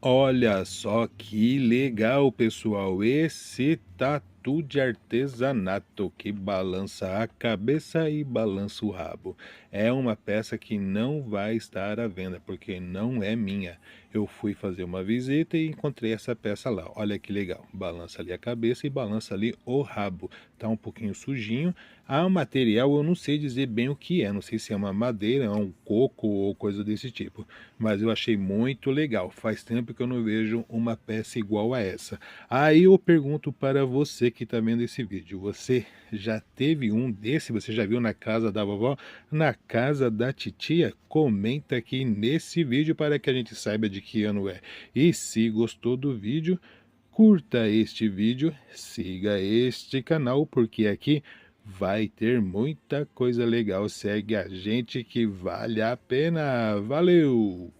Olha só que legal, pessoal. Esse tatu de artesanato que balança a cabeça e balança o rabo. É uma peça que não vai estar à venda, porque não é minha. Eu fui fazer uma visita e encontrei essa peça lá. Olha que legal. Balança ali a cabeça e balança ali o rabo. Tá um pouquinho sujinho. O material eu não sei dizer bem o que é. Não sei se é uma madeira, é um coco ou coisa desse tipo, mas eu achei muito legal. Faz tempo que eu não vejo uma peça igual a essa. Aí eu pergunto para você que está vendo esse vídeo, você já teve um desse? Você já viu na casa da vovó? Na casa da titia? Comenta aqui nesse vídeo para que a gente saiba de que ano é. E se gostou do vídeo, curta este vídeo, siga este canal, porque aqui vai ter muita coisa legal. Segue a gente que vale a pena. Valeu!